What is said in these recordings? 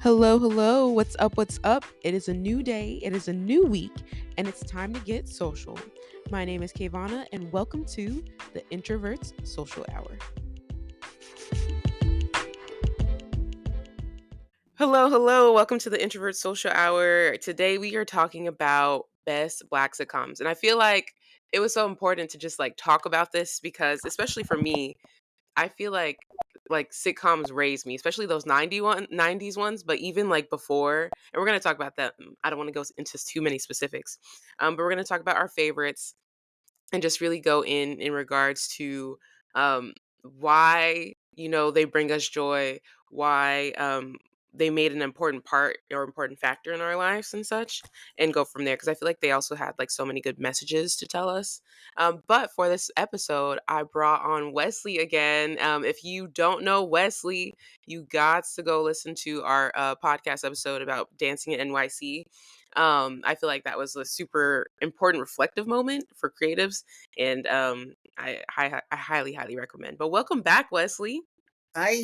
Hello, hello. What's up? What's up? It is a new day, it is a new week, and it's time to get social. My name is KaVonna, and welcome to the Introverts Social Hour. Hello, hello. Welcome to the Introvert Social Hour. Today we are talking about best Black sitcoms. And I feel like it was so important to just talk about this because especially for me, I feel like sitcoms raised me, especially those 90s ones, but even like before, and we're going to talk about that. I don't want to go into too many specifics. But we're going to talk about our favorites and just really go in regards to why they bring us joy, why they made an important part or important factor in our lives and such, and go from there because I feel like they also had like so many good messages to tell us. But for this episode I brought on Wesley again. If you don't know Wesley, you got to go listen to our podcast episode about dancing at NYC. I feel like that was a super important reflective moment for creatives, and I highly, highly recommend. But welcome back, Wesley. I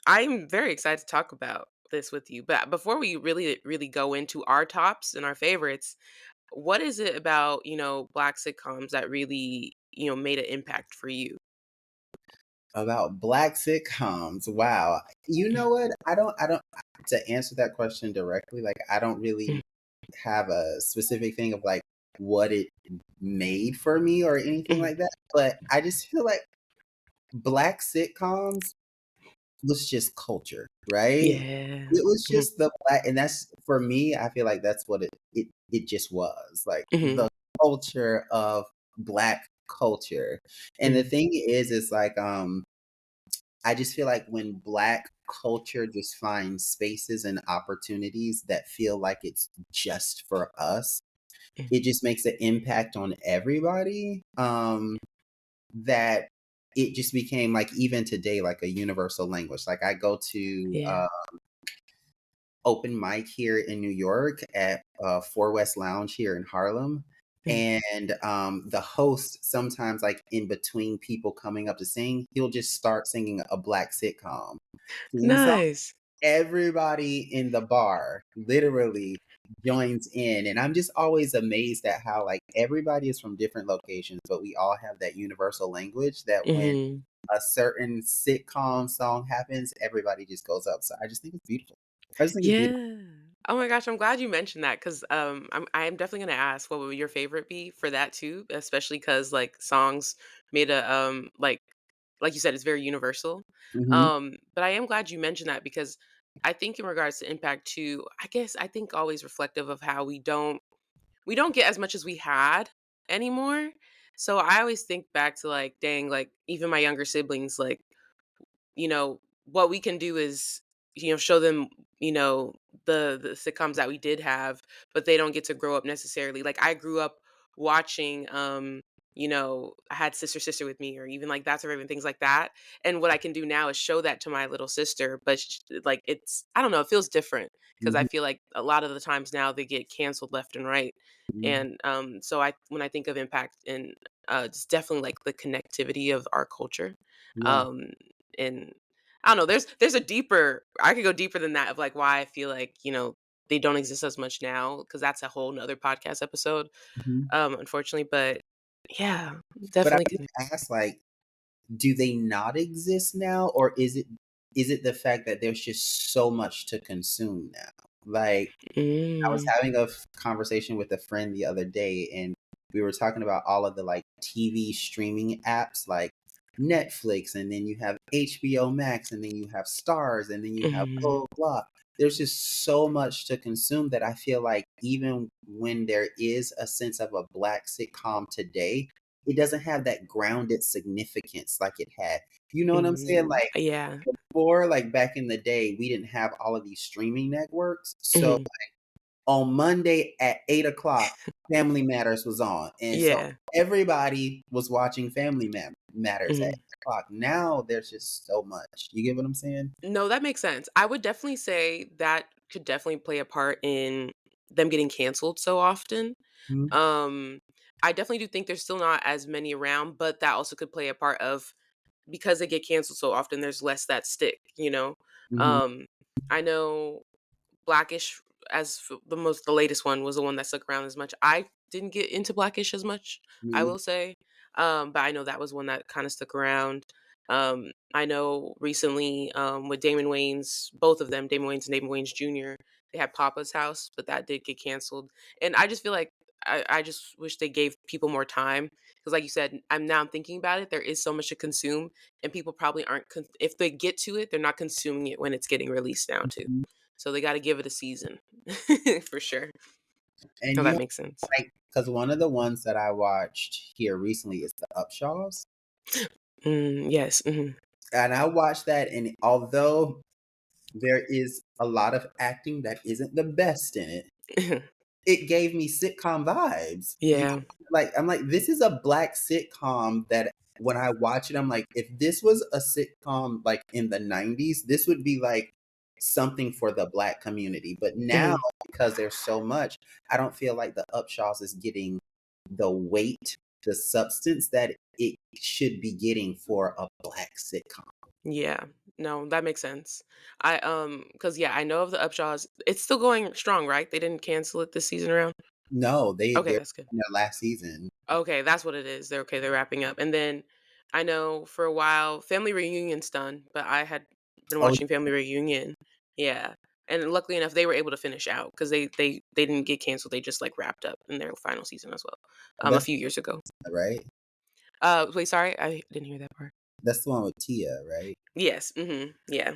I'm very excited to talk about this with you. But before we really, really go into our tops and our favorites, what is it about Black sitcoms that really made an impact for you? about Black sitcoms. Wow. You know what? I don't to answer that question directly, like I don't really have a specific thing of like what it made for me or anything Mhm. like that, but I just feel like Black sitcoms was just culture, right? Yeah. It was Mhm. just the black, and that's for me, I feel like that's what it just was. Like Mhm. the culture of Black culture. And the Mhm. thing is like I just feel like when Black culture just finds spaces and opportunities that feel like it's just for us, Mhm. it just makes an impact on everybody. That it just became like even today like a universal language. Like I go to Yeah. open mic here in New York at Four West Lounge here in Harlem. Mhm. And the host sometimes, like in between people coming up to sing, he'll just start singing a Black sitcom theme song. Nice. Everybody in the bar literally joins in, and I'm just always amazed at how like everybody is from different locations, but we all have that universal language that when Mhm. a certain sitcom song happens, everybody just goes up. So I just think it's beautiful. I just think it's beautiful. Yeah. Oh my gosh, I'm glad you mentioned that because I'm definitely gonna ask what would your favorite be for that too, especially because like songs made a like you said, it's very universal. Mhm. But I am glad you mentioned that because I think in regards to impact too, I guess I think always reflective of how we don't get as much as we had anymore. So I always think back to like, dang, like even my younger siblings, like what we can do is, show them, you know, the sitcoms that we did have, but they don't get to grow up necessarily. Like I grew up watching I had Sister with Me or even like That's Forever and things like that. And what I can do now is show that to my little sister, but like it's I don't know, it feels different because I Mhm. feel like a lot of the times now they get canceled left and right. Mhm. And so I when I think of impact and it's definitely like the connectivity of our culture. Yeah. Um and I don't know, there's a deeper I could go deeper than that of like why I feel like, they don't exist as much now because that's a whole nother podcast episode, Mhm. unfortunately. But yeah, But I definitely would can. ask, like, do they not exist now, or is it the fact that there's just so much to consume now? Like, I was Mm, having a conversation with a friend the other day, and we were talking about all of the like TV streaming apps, like Netflix, and then you have HBO Max, and then you have Stars, and then you have blah mhm, blah. There's just so much to consume that I feel like even when there is a sense of a Black sitcom today, it doesn't have that grounded significance like it had. You know what I'm saying? Like yeah, before, like back in the day, we didn't have all of these streaming networks. So mhm, on Monday at 8 o'clock, Family Matters was on. And so yeah, everybody was watching Matters at mhm. 8 o'clock. Now there's just so much. You get what I'm saying? No, that makes sense. I would definitely say that could definitely play a part in them getting canceled so often. Mhm. Um, I definitely do think there's still not as many around, but that also could play a part of because they get canceled so often, there's less that stick, you know? Mhm. Um, I know Blackish the latest one was the one that stuck around as much. I didn't get into Blackish as much, I Me will say. But I know that was one that kind of stuck around. I know recently with Damon Wayans, both of them, Damon Wayans and Damon Wayans Jr., they had Papa's House, but that did get canceled. And I just feel like I just wish they gave people more time because, like you said, I'm thinking about it. There is so much to consume, and people probably aren't. If they get to it, they're not consuming it when it's getting released now too. Mhm. So they gotta give it a season for sure. And Oh, you that know, makes sense. like, because one of the ones that I watched here recently is the Upshaws, Yes, mhm. and I watched that, and although there is a lot of acting that isn't the best in it, it gave me sitcom vibes. Yeah, I'm like, this is a black sitcom that when I watch it, I'm like, if this was a sitcom like in the 90s, this would be like something for the black community. But now, mhm, because there's so much, I don't feel like the Upshaws is getting the weight, the substance that it should be getting for a black sitcom. yeah. No, that makes sense. Because yeah, I know of the Upshaws. It's still going strong, right? They didn't cancel it this season around? No, Okay, they're that's good. in their last season. Okay, that's what it is. They're wrapping up. And then I know for a while Family Reunion's done, but I had been Oh, watching Family Reunion. Yeah. And luckily enough they were able to finish out because they didn't get canceled. They just like wrapped up in their final season as well. A that's few years ago. right. Wait, sorry, I didn't hear that part. That's the one with Tia, right? Yes, yeah.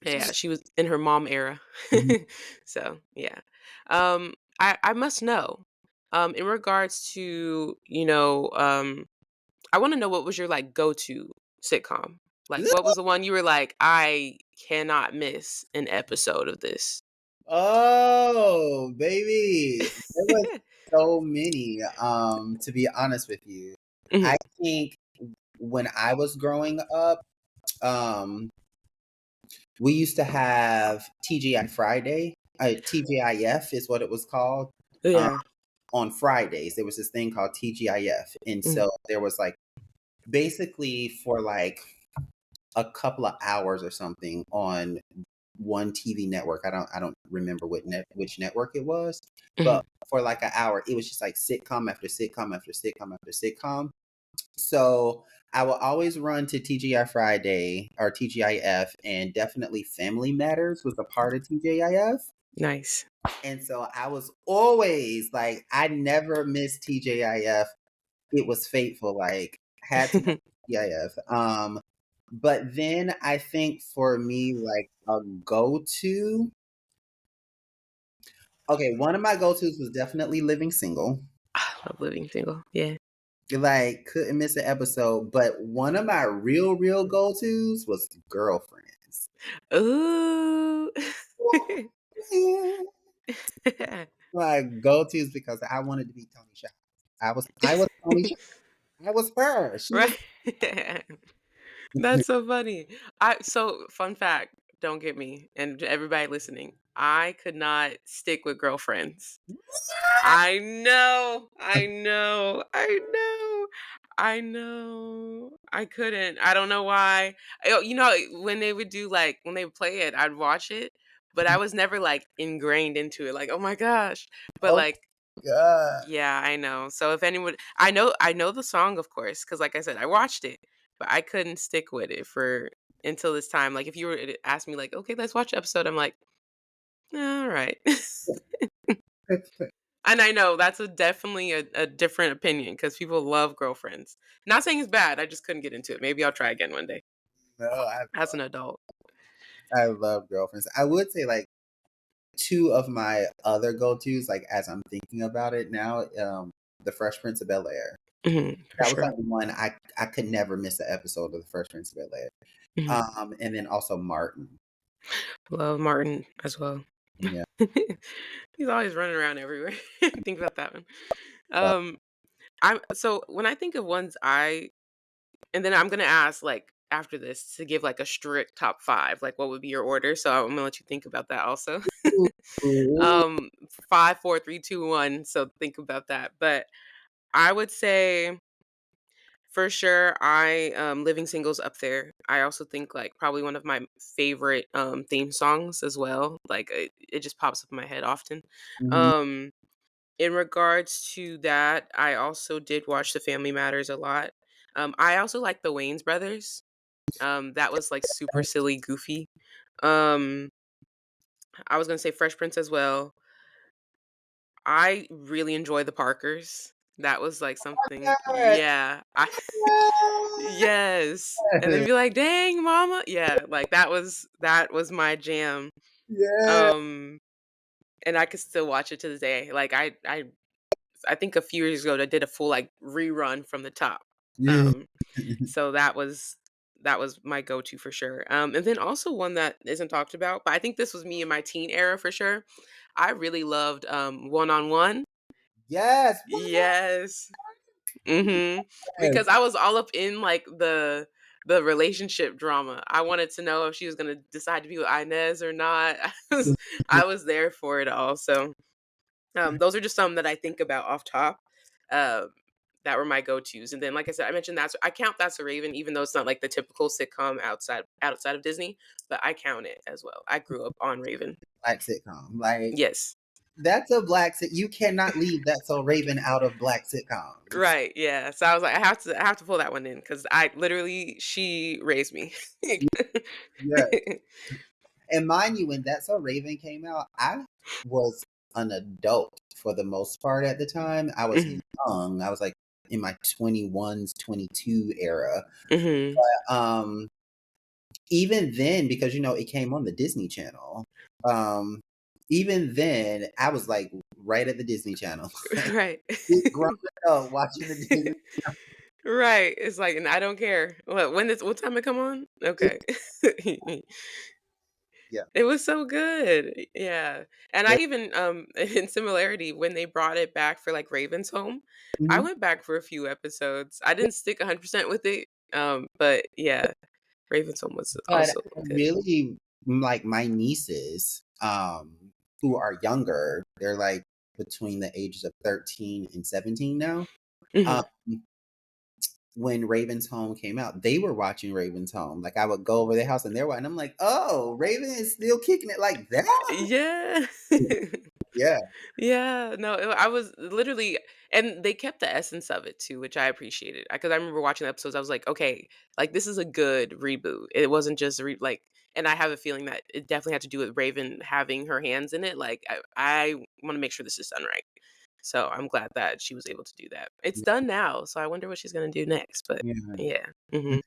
Yeah, she was in her mom era. Mhm. So, yeah. I must know, in regards to, I wanna know what was your, like, go-to sitcom? Like, what was the one you were like, "I cannot miss an episode of this?" Oh, baby. There was so many, to be honest with you. I Mhm. think when I was growing up, um, we used to have TGI Friday. TGIF is what it was called. Um, Yeah. on Fridays, there was this thing called TGIF. And Mhm. so there was like basically for like a couple of hours or something on one TV network. I don't remember which network it was, but Mhm. for like an hour, it was just like sitcom after sitcom after sitcom after sitcom. So I will always run to TGI Friday or TGIF, and definitely Family Matters was a part of TGIF. Nice. And so I was always like, I never missed TGIF. It was fateful. Like, had to TGIF. But then I think for me, like a go to, okay, one of my go tos was definitely Living Single. I love Living Single. Yeah. Like, couldn't miss an episode. But one of my real go tos was Girlfriends. Ooh. My go tos because I wanted to be Tony Shy. I was Tony Shy. I was her. She was. Right. That's so funny. Fun fact, don't get me and everybody listening. I could not stick with girlfriends. I know. I know. I know. I know. I couldn't. I don't know why. When they would do like when they would play it, I'd watch it, but I was never like ingrained into it like, "Oh my gosh." But Oh like my god. yeah, I know. So if anyone I know the song, of course, because like I said, I watched it, but I couldn't stick with it for until this time. Like if you were to ask me like, "Okay, let's watch the episode." I'm like, "All right." And I know that's definitely a different opinion because people love girlfriends. Not saying it's bad. I just couldn't get into it. Maybe I'll try again one day No, as an adult. I love Girlfriends. I would say like two of my other go tos, like as I'm thinking about it now, The Fresh Prince of Bel Air. For That was sure. like one I could never miss an episode of The Fresh Prince of Bel Air. Mhm. And then also Martin. Love Martin as well. Yeah. He's always running around everywhere. Think about that one. Uh, Um, I'm so when I think of ones and then I'm gonna ask like after this to give like a strict top five, like what would be your order? So I'm gonna let you think about that also. ooh, 5, 4, 3, 2, 1. So think about that. But I would say For sure, Living Single's up there. I also think, like, probably one of my favorite, theme songs as well, like, it just pops up in my head often. Mhm. Um, in regards to that, I also did watch The Family Matters a lot. I also like the Wayans Brothers. That was, like, super silly, goofy. Um, I was gonna say Fresh Prince as well. I really enjoy The Parkers. That was, like, something Yes. yeah, I yes, and then be like, "Dang, mama." Yeah, like, that was my jam, Yeah. um, and I could still watch it to this day. Like, I think a few years ago, they did a full, like, rerun from the top. Yeah. Um, so that was my go-to for sure. And then also one that isn't talked about, but I think this was me in my teen era for sure. I really loved, One on One. Yes. Yes. Mhm. Yes. Because I was all up in, like, the relationship drama. I wanted to know if she was gonna decide to be with Inez or not. I was there for it all, so, those are just some that I think about off top, um, that were my go-tos, and then, like I said, I mentioned I count That's a Raven, even though it's not, like, the typical sitcom outside of Disney, but I count it as well. I grew up on Raven. Black sitcom. Like Yes. that's a black sit. You cannot leave That's So Raven out of black sitcoms. Right, yeah, so I was like, I have to pull that one in because I literally she raised me. Yeah. And mind you, when That's So Raven came out, I was an adult for the most part at the time. I was Mhm, young. I was like in my 21s, 22 era. mhm. Um, even then, because it came on the Disney Channel. Um, even then, I was like right at the Disney Channel, like Right. big grown up watching the Disney. Right, it's like, and I don't care. What time it come on? Okay. Yeah. It was so good, yeah, and I even, in similarity, when they brought it back for, like, Raven's Home, I Mhm. went back for a few episodes. I didn't stick 100% with it, but yeah, Raven's Home was But also I good. really like my nieces, who are younger. They're like between the ages of 13 and 17 now. Um, Mhm. when Raven's Home came out, they were watching Raven's Home. Like I would go over their house and they're watching. I'm like, oh, Raven is still kicking it like that. Yeah. Yeah. Yeah, no, I was literally and they kept the essence of it too, which I appreciated. Because I remember watching the episodes, I was like, "Okay, like, this is a good reboot." It wasn't just and I have a feeling that it definitely had to do with Raven having her hands in it, like, I wanna make sure this is done right. So, I'm glad that she was able to do that. It's done now, so I wonder what she's gonna do next, but Yeah. yeah. Mhm.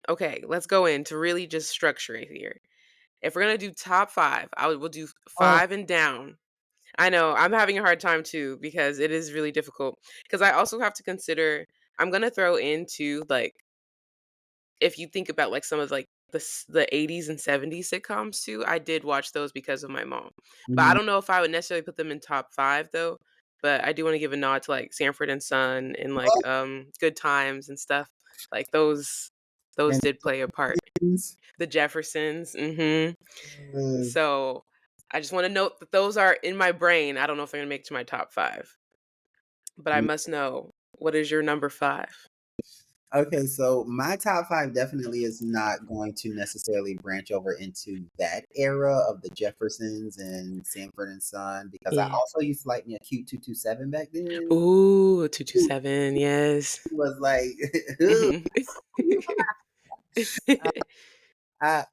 Okay, let's go in to really just structure it here. If we're gonna do top 5, we'll do Oh, 5 and down. I know, I'm having a hard time too because it is really difficult. Because I also have to consider I'm gonna throw into, like, if you think about, like, some of, like, the '80s and '70s sitcoms too, I did watch those because of my mom. But I mhm. don't know if I would necessarily put them in top 5 though, but I do wanna give a nod to, like, Sanford and Son and, like, Oh, Good Times and stuff. Like, those and did play a part. friends. The Jeffersons, mhm. Yes. So, I just wanna note that those are in my brain. I don't know if they're gonna make it to my top 5, but I must know, what is your number 5? Okay, so my top five definitely is not going to necessarily branch over into that era of the Jeffersons and Sanford and Son because I Yeah. also used to like me a cute 227 back then. Ooh, Ooh, 227, yes. it was like, Mhm.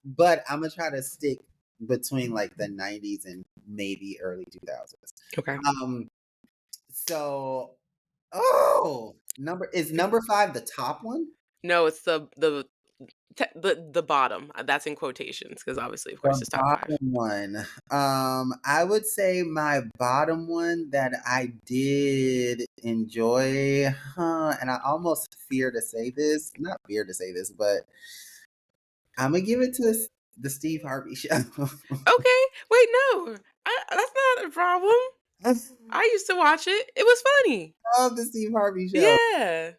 but I'm gonna try to stick between like the 90s and maybe early 2000s. Okay. Um, so number five the top one? No, it's the bottom, that's in quotations because obviously, of course, The it's top 5. bottom one. I would say my bottom one that I did enjoy, and I almost fear to say this, not fear to say this, but I'm gonna give it to the Steve Harvey show. Okay, wait, no, that's not a problem. I I used to watch it, it was funny. love the Steve Harvey show. Yeah.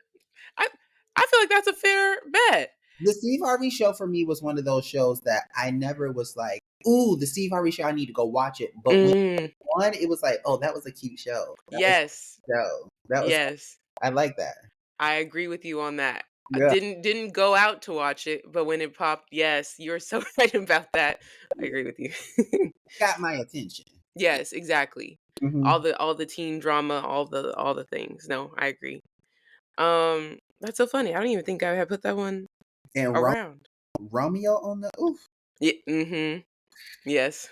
I I feel like that's a fair bet. The Steve Harvey show for me was one of those shows that I never was like, ooh, the Steve Harvey show, I need to go watch it. But when Mm, one, it was like, oh, that was a cute show. That was yes, a show. That was yes. I like that. I agree with you on that. I Yeah, didn't go out to watch it, but when it popped, yes, you're so right about that. I agree with you. got my attention. Yes, exactly. Mhm. All the teen drama, all the things. No, I agree. That's so funny. I don't even think I had put that one And around. Romeo on the oof. Yeah, mhm. Yes.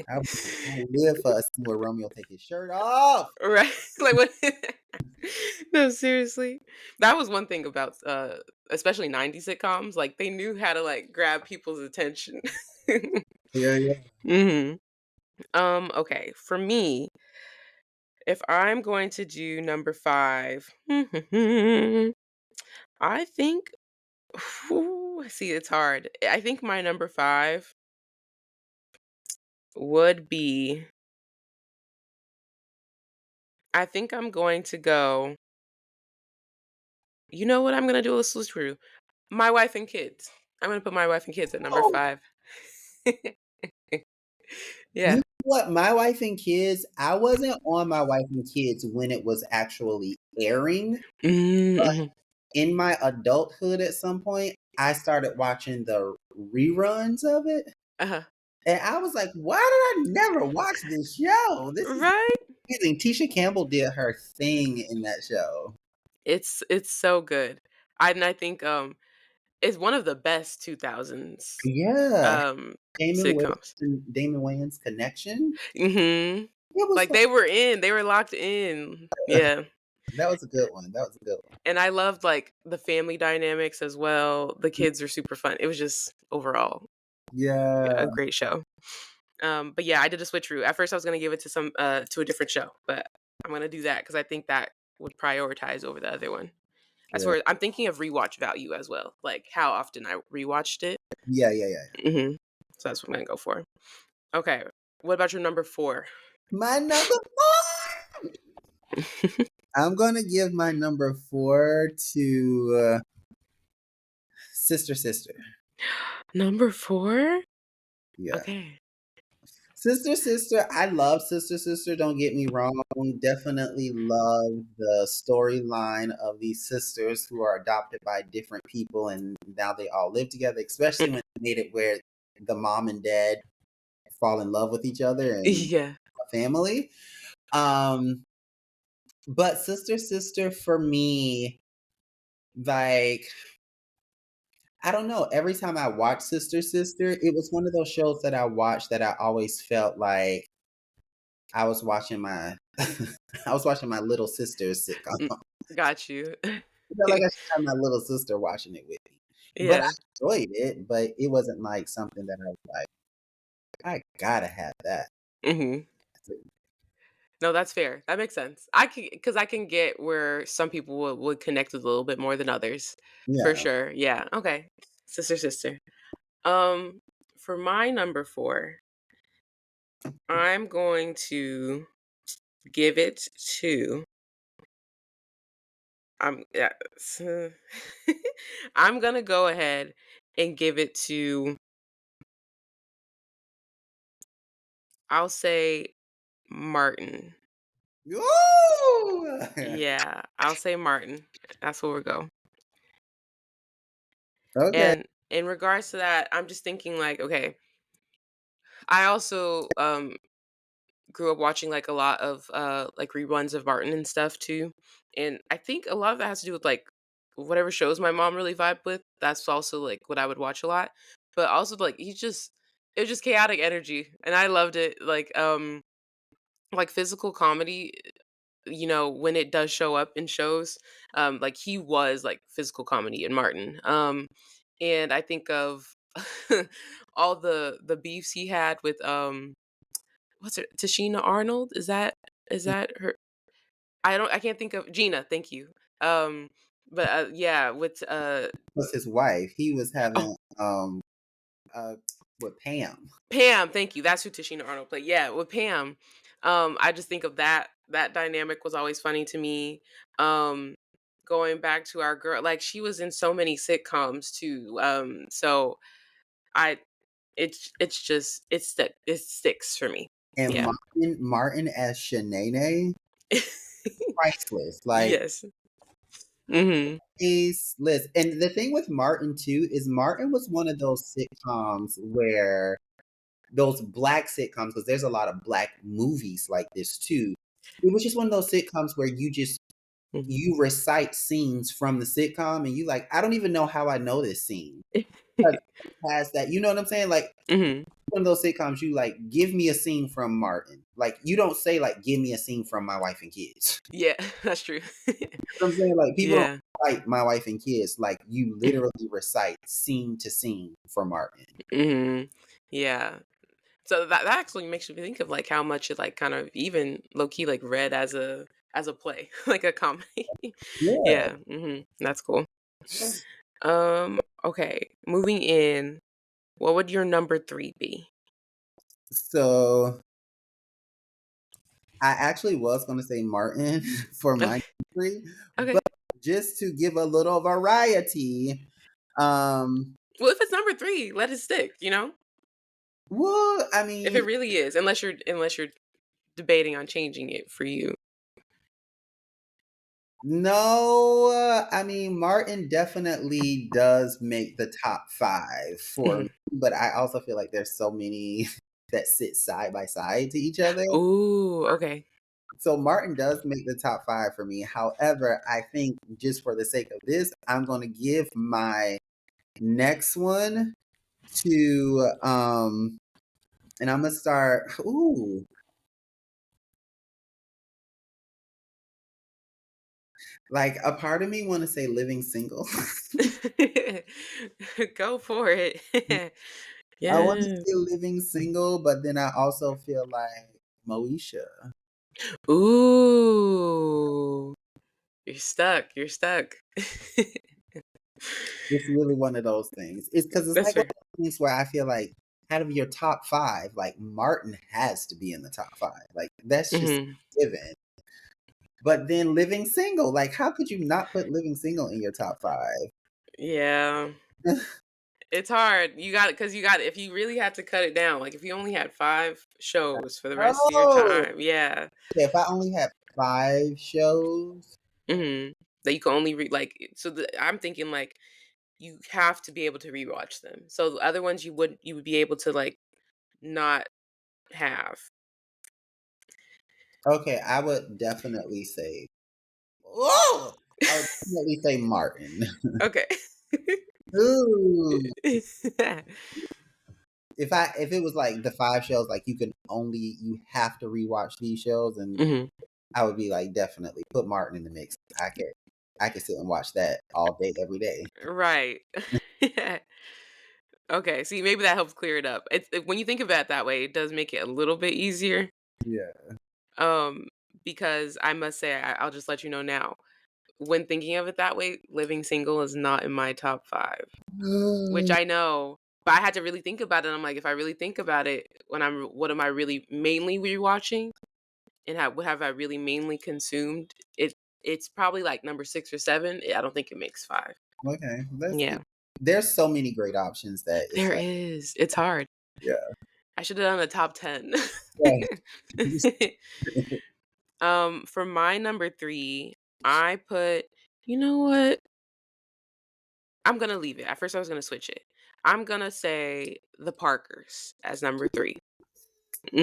I would live for a scene where Romeo take his shirt off. Right. Like what No, seriously. That was one thing about especially 90s sitcoms, like they knew how to like grab people's attention. Yeah, yeah. Mhm. Okay, for me, if I'm going to do number 5, I think see it's hard. I think my number 5 would be I think I'm going to go you know what I'm going to do a switcheroo? My Wife and Kids. I'm gonna put My Wife and Kids at number Oh, 5. you Yeah. know what? My Wife and Kids, I wasn't on My Wife and Kids when it was actually airing. Mhm. In my adulthood at some point, I started watching the reruns of it. Uh-huh. And I was like, why did I never watch this show? This is Right? amazing. Tisha Campbell did her thing in that show. It's so good. I think, it's one of the best 2000s, Yeah. um, Damon Wayans sitcoms. and Damon Wayans connection. Mhm. It was Like, fun. they were locked in. Yeah. That was a good one. That was a good one. And I loved, like, the family dynamics as well. The kids are super fun. It was just overall Yeah. a great show. But yeah, I did a switcheroo. At first, I was gonna give it to to a different show, but I'm gonna do that because I think that would prioritize over the other one. As Yeah. far as I'm thinking of rewatch value as well, like how often I rewatched it. Yeah, yeah, yeah. hmm So that's what I'm gonna go for. Okay, what about your number 4? My number 4. I'm gonna give my number 4 to Sister Sister. Number 4? Yeah. Okay. Sister Sister, I love Sister Sister, don't get me wrong. Definitely love the storyline of these sisters who are adopted by different people and now they all live together, especially when they made it where the mom and dad fall in love with each other and Yeah. a family. Um, but Sister Sister for me, like I don't know. Every time I watch Sister Sister, it was one of those shows that I watched that I always felt like I was watching my I was watching my little sister's sitcom. Mm, got you. I felt like I should have my little sister watching it with me. But Yeah. I enjoyed it, but it wasn't like something that I was like, I gotta have that. hmm No, that's fair. That makes sense. I can because I can get where some people would connect with a little bit more than others, for Yeah. sure. Yeah. Okay. Sister, sister. Um, for my number 4, I'm going to give it to yeah, I'm gonna go ahead and give it to I'll say Martin. Ooh! Yeah, I'll say Martin. That's where we'll go. Okay. And in regards to that, I'm just thinking like, okay, I also grew up watching like a lot of like reruns of Martin and stuff too. And I think a lot of that has to do with like whatever shows my mom really vibed with. That's also like what I would watch a lot. But also like he's just it was just chaotic energy and I loved it. Like physical comedy, you know, when it does show up in shows, like he was like physical comedy in Martin. And I think of all the beefs he had with what's her Tashina Arnold? Is that her? I can't think of Gina, thank you. But yeah, with Was his wife. He was oh having uh with Pam. Pam, thank you. That's who Tashina Arnold played. Yeah, with Pam. I just think of that dynamic was always funny to me. Um going back to our girl, like she was in so many sitcoms too. So I it's just it sticks for me. And Yeah. Martin as Shanae, priceless. Like Yes. Mhm. List. And the thing with Martin too is Martin was one of those sitcoms where those black sitcoms, because there's a lot of black movies like this too. It was just one of those sitcoms where Mhm. you recite scenes from the sitcom and you like, I don't even know how I know this scene. Because it has that, you know what I'm saying? Like Mhm. one of those sitcoms, you like, give me a scene from Martin. Like you don't say like, give me a scene from My Wife and Kids. Yeah, that's true. You know what I'm saying? Like people don't Yeah. recite My Wife and Kids. Like you literally recite scene to scene for Martin. Mhm. Yeah. So that actually makes me think of, like, how much it, like, kind of even low key, like, read as a play, like a comedy. Yeah. Yeah, mhm, that's cool. Okay, moving in, what would your number 3 be? So I actually was gonna say Martin for my Okay, country, okay. but just to give a little variety, um, Well, if it's number 3, let it stick, you know? well, I If it mean, really is, unless you're debating on changing it for you. no, I mean Martin definitely does make the top 5 for me, Mhm. but I also feel like there's so many that sit side by side to each other. Ooh, okay. So Martin does make the top 5 for me. However, I think just for the sake of this, I'm gonna give my next one to and I'm gonna start like a part of me want to say living single. Go for it. I want to Yeah. say living single, but then I also feel like Moesha. Ooh, you're stuck, you're stuck. It's really one of those things. It's because it's That's like one fair. of those things where I feel like out of your top 5, like Martin has to be in the top 5. Like that's just Mhm. given. But then living single, like how could you not put living single in your top 5? Yeah. It's hard. You got it, 'cause you got it. If you really had to cut it down, like, if you only had 5 shows for the rest of your Oh, time, yeah. if I only had 5 shows, Mhm. That you can only so I'm thinking, like, you have to be able to rewatch them. So the other ones you would be able to, like, not have. okay, I would definitely say, oh, I would definitely say Martin. Okay. Ooh. If it was like the 5 shows, like you have to rewatch these shows, and Mhm. I would be like definitely put Martin in the mix. I could sit and watch that all day, every day. Right. Okay, see, maybe that helps clear it up. When you think about it that way, it does make it a little bit easier. Yeah. Um, because I must say, I'll just let you know now. When thinking of it that way, living single is not in my top 5, which I know, but I had to really think about it. I'm like, if I really think about it, what am I really mainly rewatching, and what have I really mainly consumed? It's probably like number 6 or 7. I don't think it makes 5. Okay, Yeah, there's so many great options that it's there like, is. It's hard. yeah. I should have done a top 10. Yeah. For my number 3, I put, you know what? I'm gonna leave it. At first, I was gonna switch it. I'm gonna say the Parkers as number 3.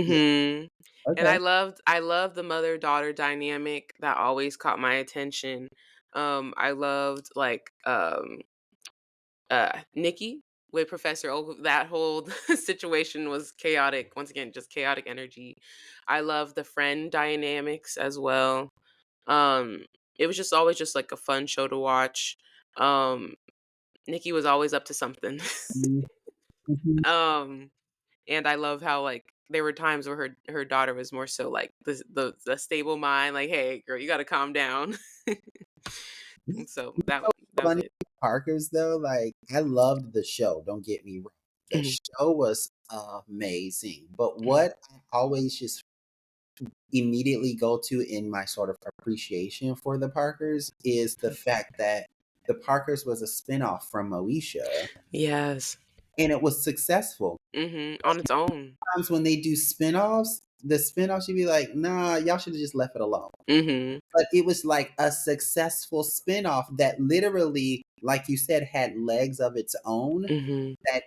Yeah. Mhm. And Okay. I loved the mother-daughter dynamic that always caught my attention. I loved, like, Nikki with Professor Ogle. That whole situation was chaotic. Once again, just chaotic energy. I love the friend dynamics as well. Um, it was just always just, like, a fun show to watch. Um, Nikki was always up to something. Mhm. Mhm. Um, and I love how, like, there were times where her daughter was more so like the stable mind, like, "Hey, girl, you gotta calm down." And so that was Funny it. Parkers though, like I loved the show. Don't get me wrong, the Mhm, show was amazing. But mhm. what I always just immediately go to in my sort of appreciation for the Parkers is the fact that the Parkers was a spinoff from Moesha, Yes. and it was successful. On its own. Sometimes when they do spinoffs, the spinoff should be like, nah, y'all should have just left it alone. Mhm. But it was like a successful spinoff that literally, like you said, had legs of its own. Mhm. That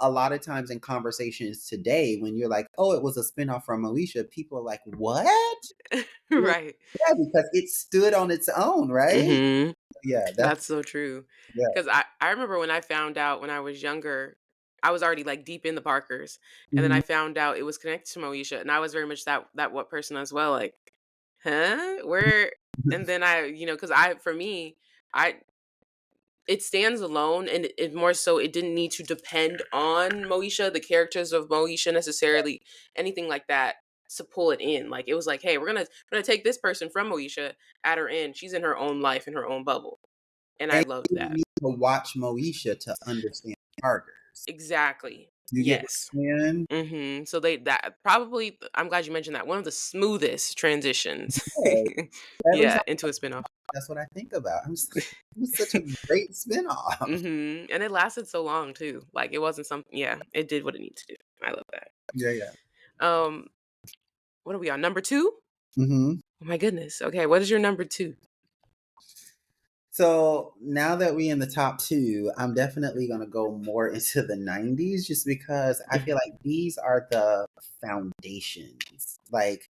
a lot of times in conversations today, when you're like, oh, it was a spinoff from Alicia, people are like, what? Right. Yeah, because it stood on its own, right? Mhm. Yeah, that's That's so true. yeah. 'Cause I remember when I found out when I was younger, I was already, like, deep in the Parkers, and then Mhm. I found out it was connected to Moesha, and I was very much that what person as well, like, "Huh? Where?" And then because for me, I it stands alone, and it more so it didn't need to depend on Moesha, the characters of Moesha necessarily, anything like that to pull it in. Like, it was like, "Hey, we're gonna take this person from Moesha, add her in. She's in her own life, in her own bubble." And I And loved you didn't that. need to watch Moesha to understand Parkers. Exactly. You get what Yes. I'm saying? So that probably I'm glad you mentioned that. One of the smoothest transitions. Yeah. Every Yeah, time into a spinoff. that's what I think about. I'm just like, it was such a great spinoff. And it lasted so long too. Like, it wasn't something, yeah, it did what it needed to do. I love that. Yeah, yeah. Um, what are we on? Number 2? Mhm. Oh my goodness. Okay, what is your number 2? So now that we in the top two, I'm definitely gonna go more into the '90s just because I Mhm. feel like these are the foundations. Like,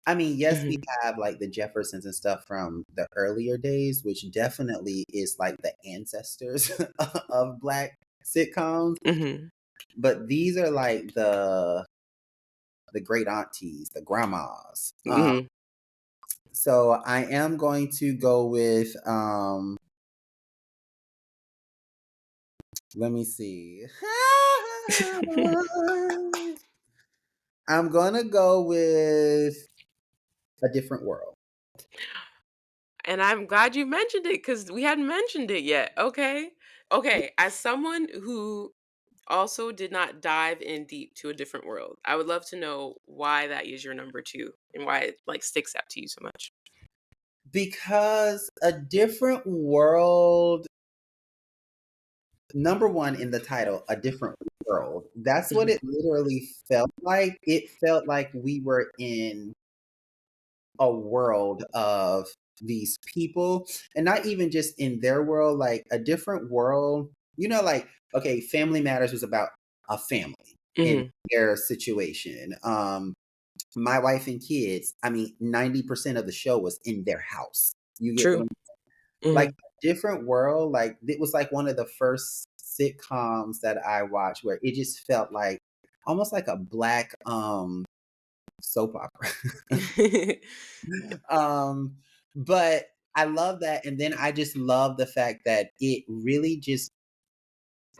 I mean, yes, we Mhm. have like the Jeffersons and stuff from the earlier days, which definitely is like the ancestors of Black sitcoms. Mhm. But these are like the great aunties, the grandmas. Mhm. So I am going to go with let me see. I'm gonna go with a different world. And I'm glad you mentioned it because we hadn't mentioned it yet. Okay. Okay. As someone who also did not dive in deep to a different world, I would love to know why that is your number 2 and why it like sticks out to you so much. Because a different world, number one in the title, a different world. That's what Mhm. it literally felt like. It felt like we were in a world of these people, and not even just in their world, like a different world. Like, okay, Family Matters was about a family and Mhm. their situation. My Wife and Kids, I mean, 90% of the show was in their house. You get what True. I'm like, Mhm. a different world. Like, it was like one of the first sitcoms that I watched where it just felt like almost like a black soap opera. um, but I love that. And then I just love the fact that it really just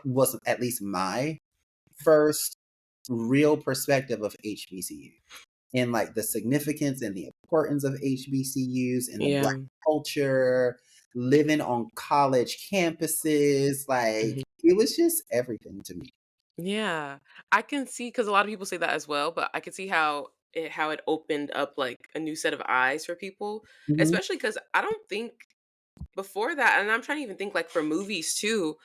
was at least my first real perspective of HBCU and like the significance and the importance of HBCUs and the Black Yeah. culture, living on college campuses. Like, Mhm. it was just everything to me. Yeah. I can see because a lot of people say that as well, but I can see how it opened up like a new set of eyes for people, Mhm. especially because I don't think before that, and I'm trying to even think like for movies too.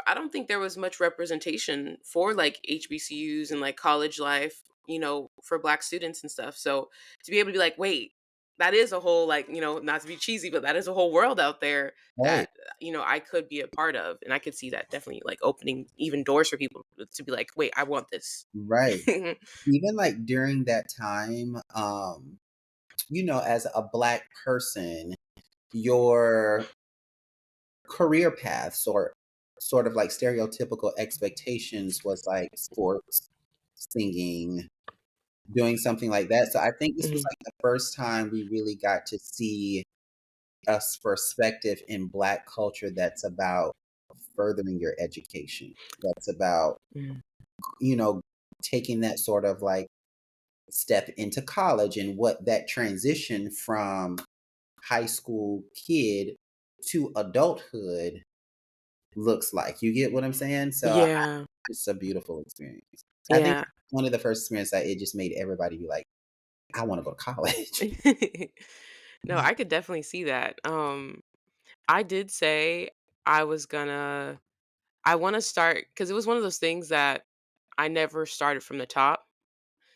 I don't think there was much representation for like HBCUs and like college life, for black students and stuff. So to be able to be like, wait, that is a whole like, not to be cheesy, but that is a whole world out there Right, that I could be a part of, and I could see that definitely like opening even doors for people to be like, wait, I want this. right. Even like during that time, as a Black person, your career paths or sort of like stereotypical expectations was like sports, singing, doing something like that. So I think this was Mhm. like the first time we really got to see a perspective in Black culture that's about furthering your education. That's about, Mhm. you know, taking that sort of like step into college and what that transition from high school kid to adulthood looks like. You get what I'm saying? Yeah. It's a beautiful experience. I think Yeah. one of the first experience that it just made everybody be like, I want to go to college. No, I could definitely see that. I did say I was gonna I want to start because it was one of those things that I never started from the top.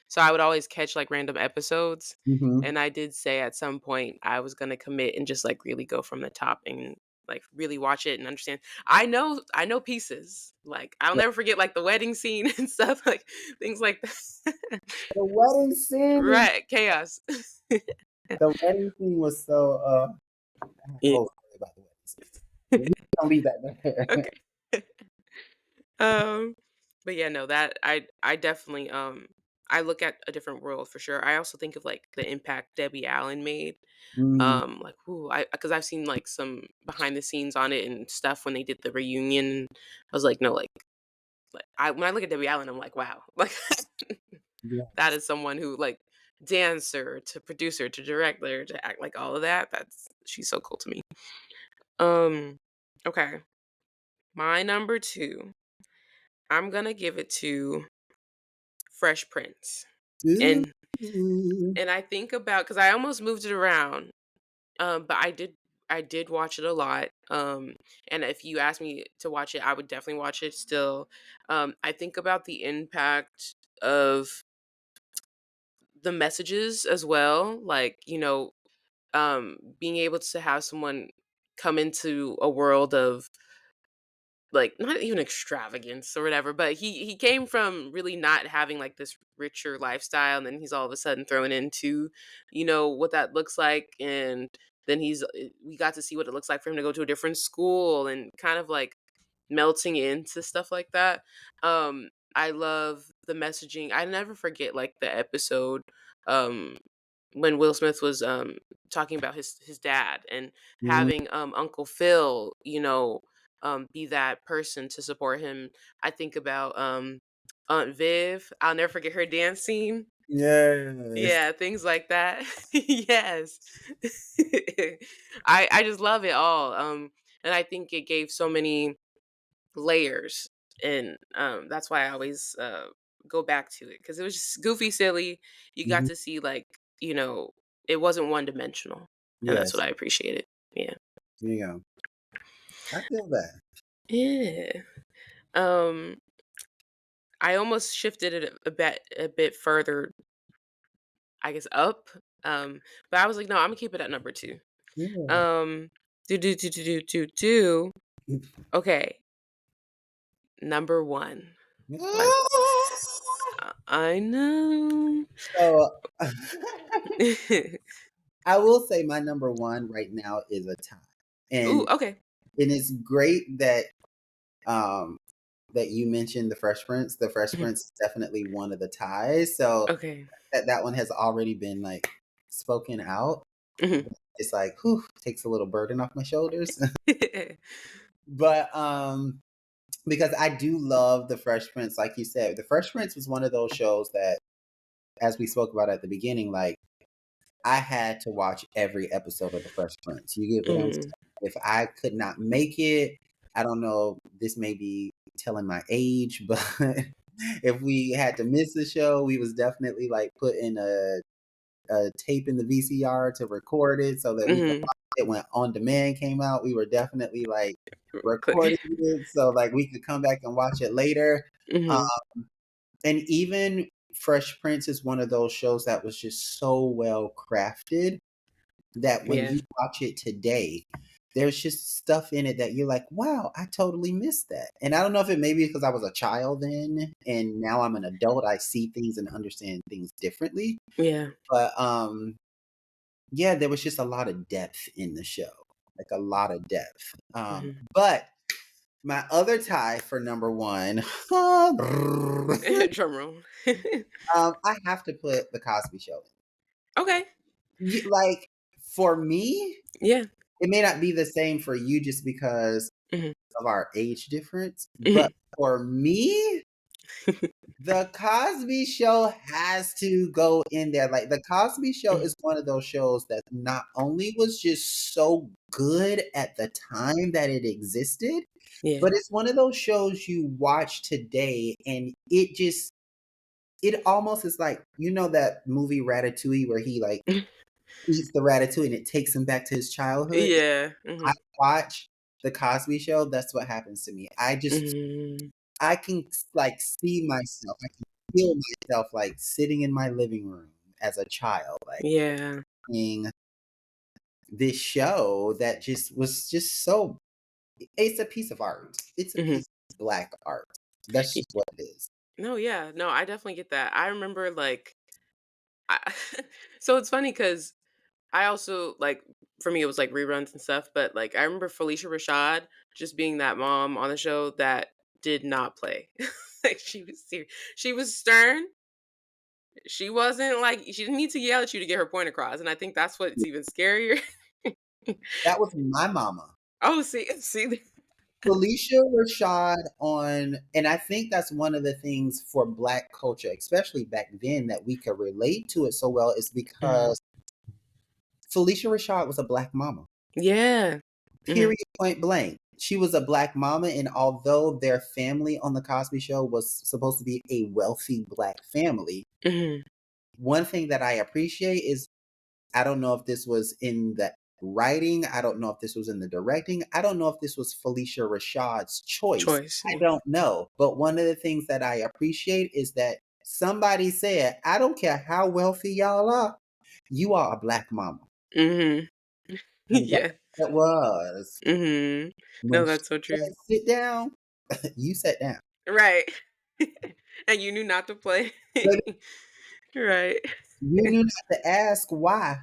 So I would always catch like random episodes. Mhm. And I did say at some point I was gonna commit and just like really go from the top and like really watch it and understand. I know pieces. Like I'll Yeah. never forget like the wedding scene and stuff, like things like that. The wedding scene is Right, chaos. the wedding scene was so, I have a Yeah. whole story about the wedding scene. We don't leave that there. Okay. Um, but yeah, no, that I definitely I look at a different world for sure. I also think of like the impact Debbie Allen made. Mm, Like ooh, I because I've seen like some behind the scenes on it and stuff when they did the reunion. I was like, no, like I when I look at Debbie Allen, I'm like, wow, like that yes. is someone who like dancer to producer to director to act like all of that. That's she's so cool to me. Um, okay, my number two. I'm gonna give it to Fresh Prince. Ooh. And I think about because I almost moved it around, but I did watch it a lot. And if you ask me to watch it, I would definitely watch it still. I think about the impact of the messages as well, like being able to have someone come into a world of like not even extravagance or whatever, but he came from really not having like this richer lifestyle, and then he's all of a sudden thrown into what that looks like. And then we got to see what it looks like for him to go to a different school and kind of like melting into stuff like that. I love the messaging. I never forget like the episode um when Will Smith was talking about his dad and Mhm. having Uncle Phil, be that person to support him. I think about Aunt Viv. I'll never forget her dance scene. Yes. Yeah, things like that. Yes. I just love it all. And I think it gave so many layers, and that's why I always go back to it because it was just goofy, silly. You got Mhm. to see like you know it wasn't one dimensional, and that's what Yes. I appreciated. Yeah. There you go. I feel that. Yeah. Um, I almost shifted it a bit further, I guess up. But I was like, no, I'm gonna keep it at number two. Yeah. Um, do. Okay, number one. Like I know. So, I will say my number 1 right now is a tie, Ooh, and okay. it's great that, um, that you mentioned The Fresh Prince. The Fresh Mhm. Prince is definitely one of the ties, so Okay. that one has already been, like, spoken out. Mhm. It's like, whew, takes a little burden off my shoulders. But, because I do love The Fresh Prince, like you said, The Fresh Prince was one of those shows that, as we spoke about at the beginning, like, I had to watch every episode of The Fresh Prince. You get what I'm Mhm. saying? If I could not make it, I don't know, this may be telling my age, but if we had to miss the show, we was definitely like putting a tape in the VCR to record it so that we could Mhm. watch it when On Demand came out. We were definitely like Click. recording it so like we could come back and watch it later. Um, Mhm. and even Fresh Prince is one of those shows that was just so well crafted that when Yeah. you watch it today, there's just stuff in it that you're like, wow, I totally missed that. And I don't know if it maybe because I was a child then and now I'm an adult, I see things and understand things differently. Yeah. But yeah, there was just a lot of depth in the show, like a lot of depth. Mhm. But my other tie for number one, Drum roll. I have to put the Cosby Show in. Okay. Like for me, Yeah. it may not be the same for you just because Mhm. of our age difference, but Mhm. for me, the Cosby Show has to go in there. Like the Cosby Show Mhm. is one of those shows that not only was just so good at the time that it existed, Yeah. but it's one of those shows you watch today and it almost is like that movie Ratatouille where he like eats the ratatouille and it takes him back to his childhood. Yeah. I Mhm. watch the Cosby Show, that's what happens to me. Mhm. I can like see myself. feel myself like sitting in my living room as a child, like Yeah. seeing this show that just was just so it's a piece of art. It's a Mhm. piece of black art. That's Y just what it is. No, yeah. No, I definitely get that. I remember, like, I so it's funny because I also, like, for me, it was, like, reruns and stuff, but, like, I remember Felicia Rashad just being that mom on the show that did not play. Like, she was stern. She wasn't, like, she didn't need to yell at you to get her point across, and I think that's what's even scarier. That was my mama. Oh, see? Felicia Rashad on and I think that's one of the things for Black culture, especially back then, that we could relate to it so well is Mhm. because Felicia Rashad was a Black mama. Yeah. Mhm. Period, point blank. She was a Black mama, and although their family on the Cosby Show was supposed to be a wealthy Black family, Mhm. one thing that I appreciate is I don't know if this was in the writing. I don't know if this was in the directing. I don't know if this was Felicia Rashad's choice. Choice. I don't know. But one of the things that I appreciate is that somebody said, I don't care how wealthy y'all are, you are a Black mama. Mhm. And that's Yeah. what it was. Mhm. When No, she that's so true. said sit down, you sat down. Right. And you knew not to play. But Right. you knew not to ask why.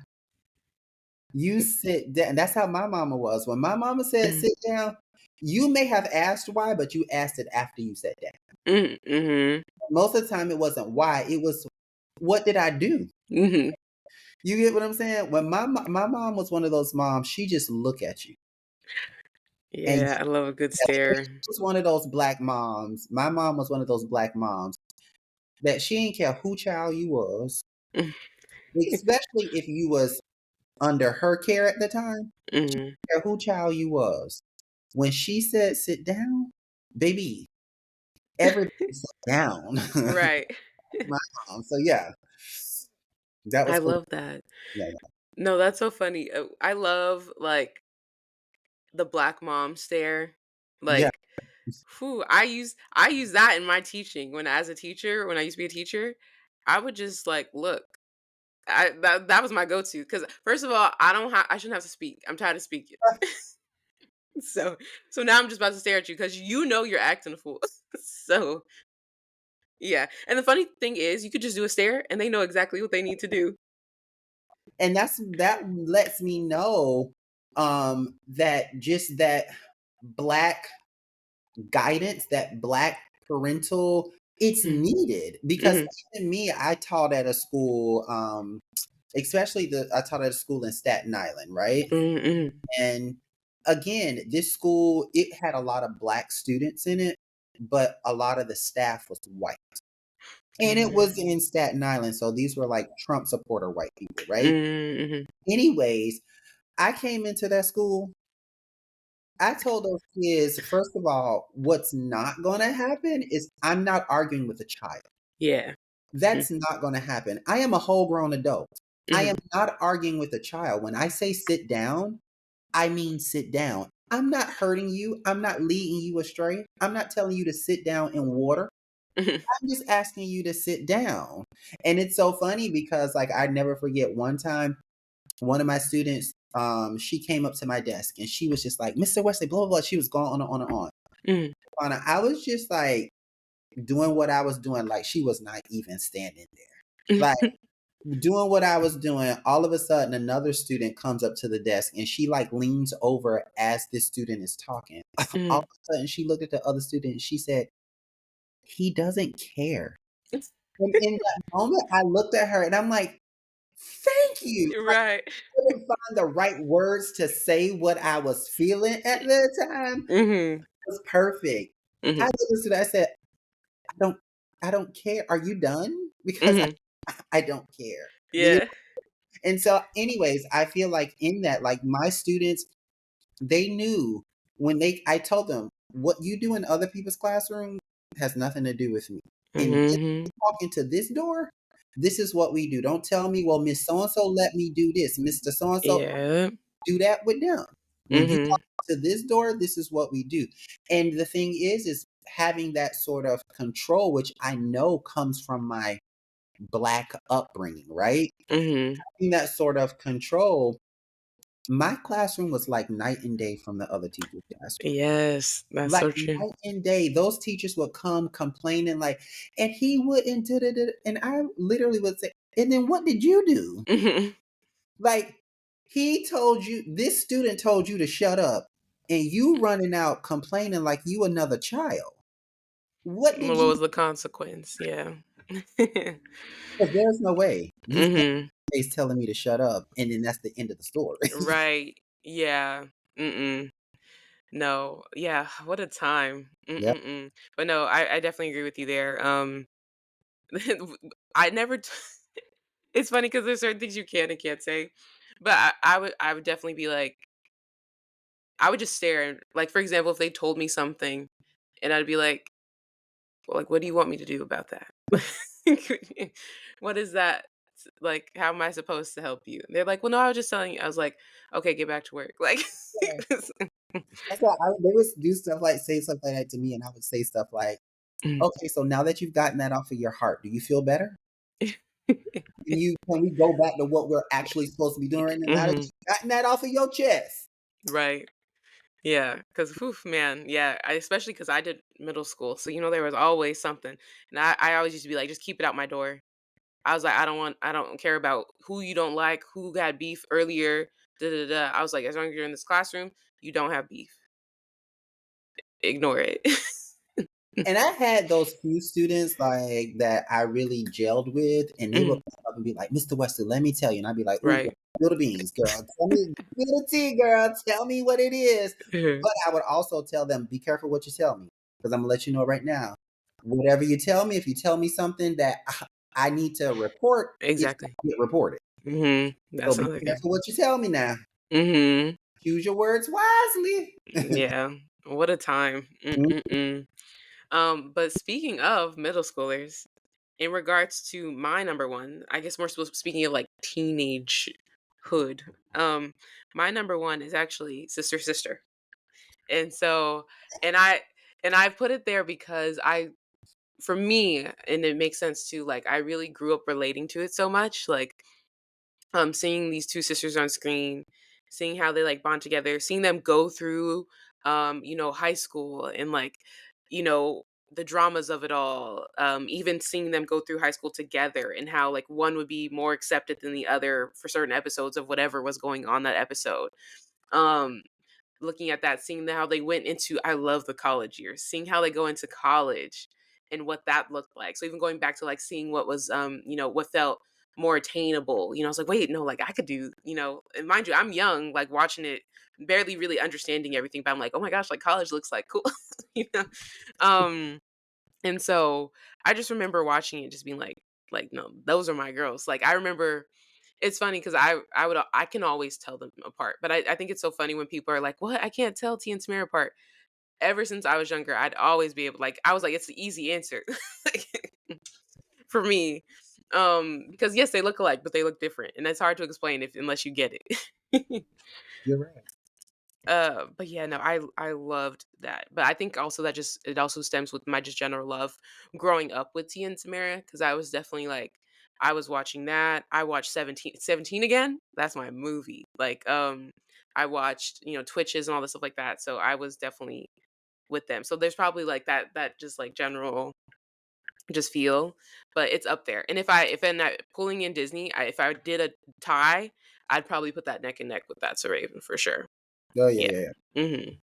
You sit down. That's how my mama was. When my mama said Mhm. sit down, you may have asked why, but you asked it after you sat down. Mhm. Mhm. Most of the time, it wasn't why. It was, what did I do? Mhm. You get what I'm saying? When my mom was one of those moms, she just look at you and Yeah, I love a good she stare. was one of those Black moms. My mom was one of those Black moms that she didn't care who child you was, especially if you was under her care at the time. She Mhm. didn't care who child you was. When she said sit down, baby, everybody sat down. Right. My mom. So yeah, that I was love that. yeah, No, that's so funny. I love, like, the Black mom stare. yeah. Like, whew, I use that in my teaching when as a teacher, when I used to be a teacher, I would just, like, look. That was my go-to because first of all, I shouldn't have to speak. I'm tired of speaking. So so now I'm just about to stare at you because you know you're acting a fool. So yeah. And the funny thing is you could just do a stare and they know exactly what they need to do. And that lets me know that just that Black guidance, that Black parental, it's Mm, needed because mhm, even me, I taught at a school, especially I taught at a school in Staten Island, right? mm, mhm, And again, this school, it had a lot of Black students in it, but a lot of the staff was white. And it mm, was in Staten Island, so these were like Trump supporter white people, mm, right? mhm. Anyways, I came into that school. I told those kids, first of all, what's not going to happen is I'm not arguing with a child. Yeah. Mm, That's not going to happen. I am a whole grown adult. I am mhm, not arguing with a child. When I say sit down, I mean sit down. I'm not hurting you. I'm not leading you astray. I'm not telling you to sit down in water. mhm, I'm just asking you to sit down. And it's so funny because like I never forget one time one of my students, she came up to my desk and she was just like, Mr. Wesley, blah, blah, blah. She was going on and on and on. mhm, I was just like doing what I was doing, like she was not even standing there. Like doing what I was doing, all of a sudden another student comes up to the desk and she like leans over as this student is talking. All of mhm. a sudden she looked at the other student and she said, he doesn't care. And in that moment, I looked at her and I'm like, thank you. Like, Right. I couldn't find the right words to say what I was feeling at the time. It Mhm, was perfect. I mhm, listened to that. I said, I don't, I don't care. Are you done? Because mhm. I don't care. Yeah. And so, anyways, I feel like in that, like my students, they knew when I told them what you do in other people's classroom has nothing to do with me. And this, Mhm. walk into this door, this is what we do. Don't tell me, well, Miss So and so let me do this. Mr. So and so Yeah. do that with them. When you Mhm. walk to this door, this is what we do. And the thing is having that sort of control, which I know comes from my Black upbringing, right? Mhm. Having that sort of control, my classroom was like night and day from the other teacher's classroom. Yes, that's Like so true. night and day, those teachers would come complaining, like, and he wouldn't, da, da, da, and I literally would say, and then what did you do? Mhm. Like, he told you, this student told you to shut up, and you running out complaining like you another child. What What did you? was the consequence? Yeah. Because there's no way you spent Mhm. days telling me to shut up, and then that's the end of the story. Right. Yeah. Mm-mm. No. Yeah. What a time. Yep. Mm-mm-mm. But no, I definitely agree with you there. I never. It's funny because there's certain things you can and can't say, but I would definitely be like, I would just stare. Like for example, if they told me something, and I'd be like, what do you want me to do about that? What is that? Like, how am I supposed to help you? And they're like, well, no, I was just telling you. I was like, okay, get back to work. Like, That's why they would do stuff like say stuff like that to me, and I would say stuff like, Mm. "Okay, so now that you've gotten that off of your heart, do you feel better? Can we go back to what we're actually supposed to be doing right now? Now that Hmm. you've gotten that off of your chest." Right. Yeah. Because, man. Yeah. Especially because I did middle school. So, there was always something. And I always used to be like, just keep it out my door. I was like, I don't care about who you don't like, who got beef earlier. Da, da, da. I was like, as long as you're in this classroom, you don't have beef. Ignore it. And I had those few students like that I really gelled with, and they would Mhm. come up and be like, "Mr. Wesley, let me tell you," and I'd be like, "Ooh, girl, Right. spill the beans, girl. Tell me, spill the tea, girl. Tell me what it is." Mhm. But I would also tell them, "Be careful what you tell me, because I'm gonna let you know right now. Whatever you tell me, if you tell me something that I need to report, it's Exactly. gonna get reported. So That's be another thing. careful what you tell me now. Mhm. Choose your words wisely." Yeah. What a time. Mm-mm-mm. But speaking of middle schoolers, in regards to my number one, I guess more speaking of like teenage hood, my number one is actually Sister Sister. And so and I and I put it there because for me, and it makes sense too, like I really grew up relating to it so much. Like seeing these two sisters on screen, seeing how they like bond together, seeing them go through high school and like you know the dramas of it all, even seeing them go through high school together and how like one would be more accepted than the other for certain episodes of whatever was going on that episode. um Looking at that, seeing how they went into, I love the college years, seeing how they go into college and what that looked like. So even going back to like seeing what was what felt more attainable. I was like, wait, no, like I could do, and mind you, I'm young, like watching it, barely really understanding everything, but I'm like, oh my gosh, like college looks like cool, you know. Um and so I just remember watching it just being like no, those are my girls. Like I remember it's funny because I can always tell them apart, but I think it's so funny when people are like, "What? I can't tell T and Tamara apart." Ever since I was younger, I'd always be able, like, I was like, it's the easy answer, like, for me, because yes, they look alike, but they look different, and it's hard to explain if unless you get it. You're right. But yeah, no, I loved that. But I think also that just it also stems with my just general love growing up with Tia and Tamara because I was definitely like I was watching that. I watched 17 again. That's my movie. Like I watched, Twitches and all this stuff like that. So I was definitely with them. So there's probably like that just like general just feel, but it's up there. And if in that pulling in Disney, if I did a tie, I'd probably put that neck and neck with That's a Raven for sure. Oh yeah, Yeah. yeah, yeah. Mhm.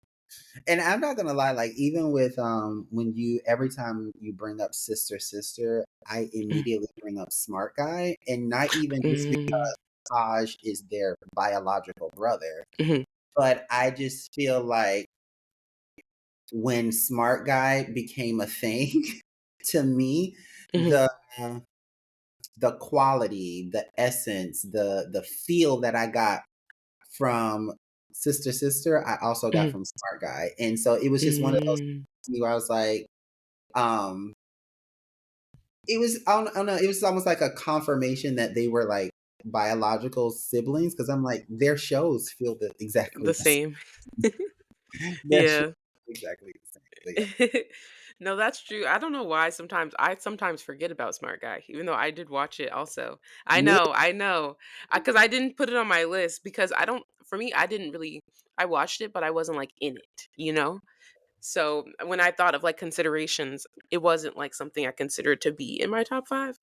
And I'm not gonna lie, like even with when you every time you bring up sister sister, I Mm. immediately bring up smart guy, and not even just Mhm. because Taj is their biological brother, Mhm. but I just feel like when smart guy became a thing, to me, Mhm. the the quality, the essence, the feel that I got from Sister Sister, I also got Mhm. from Smart Guy. And so it was just one of those Mm. things where I was like, um, it was I don't know, it was almost like a confirmation that they were like biological siblings because I'm like, their shows feel exactly The the same. same. Their shows Yeah. exactly the same. So yeah. No, that's true. I don't know why I sometimes forget about Smart Guy, even though I did watch it also. I know. Because I didn't put it on my list because I don't for me, I didn't really I watched it, but I wasn't like in it, you know? So when I thought of like considerations, it wasn't like something I considered to be in my top five.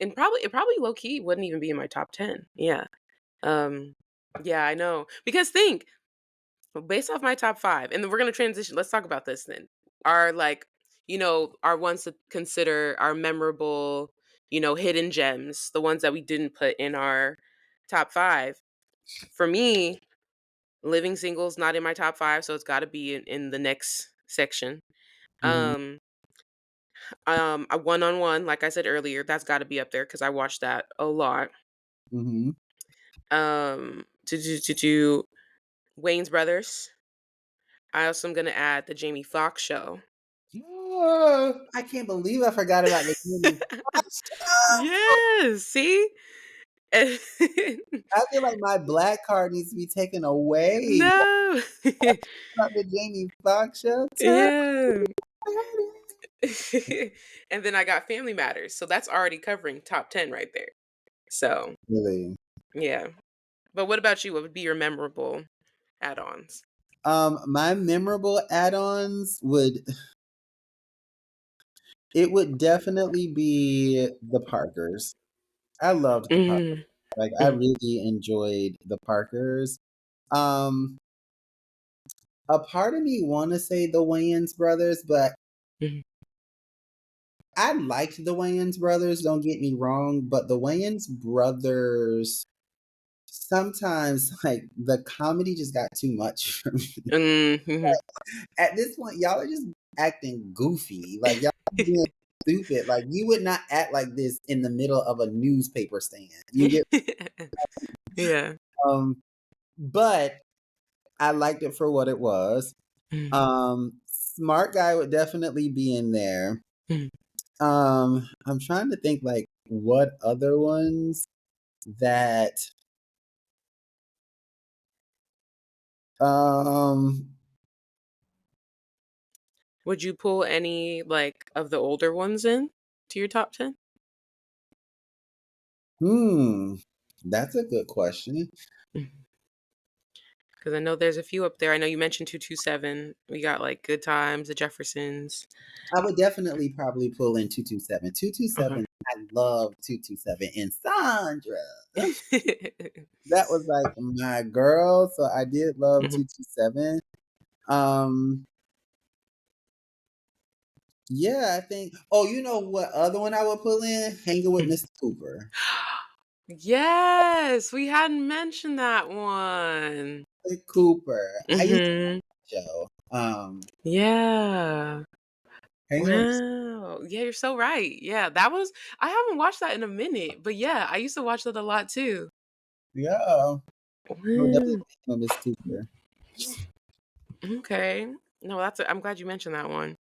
And it probably low key wouldn't even be in my top 10. Yeah. Um yeah, I know. Because think, based off my top five, and then we're gonna transition. Let's talk about this then. Are like, our ones to consider our memorable, hidden gems, the ones that we didn't put in our top five. For me, living singles not in my top five, so it's gotta be in the next section. Hmm. Um a one on one, like I said earlier, that's gotta be up there because I watched that a lot. Hmm. To do Wayne's Brothers. I also am gonna add the Jamie Foxx show. Oh, I can't believe I forgot about the Jamie Foxx show. Yes, see? And I feel like my black card needs to be taken away. no. About the Jamie Foxx show. Tell Yeah. me. And then I got Family Matters, so that's already covering top 10 right there. So, Really. yeah. But what about you? What would be your memorable add-ons? My memorable add-ons would definitely be the Parkers. I loved the Parkers. Mhm. Like I Mhm. really enjoyed the Parkers. Um, a part of me want to say the Wayans brothers, but Mhm. I liked the Wayans brothers. Don't get me wrong, but the Wayans brothers sometimes like the comedy just got too much for me. Mhm. At this point, y'all are just acting goofy. Like y'all being stupid. Like you would not act like this in the middle of a newspaper stand. You get Yeah. um, but I liked it for what it was. Mhm. Smart Guy would definitely be in there. Mhm. I'm trying to think like what other ones that um Would you pull any like of the older ones in to your top 10? hmm that's a good question. Because I know there's a few up there. I know you mentioned 227. We got like Good Times, The Jeffersons. I would definitely probably pull in 227. Uh-huh. 227, I love 227 and Sandra. That was like my girl, so I did love Mhm. 227. Um yeah, I think oh, you know what other one I would pull in? Hanging with Mhm. Mr. Cooper. Yes, we hadn't mentioned that one. Mr. Cooper. I used to Mhm. show. Yeah. Hanging with Wow. Yeah, you're so right. Yeah, that was I haven't watched that in a minute, but yeah, I used to watch that a lot too. yeah. No, definitely Wow. Hanging with Miss Cooper. Okay. No, I'm glad you mentioned that one.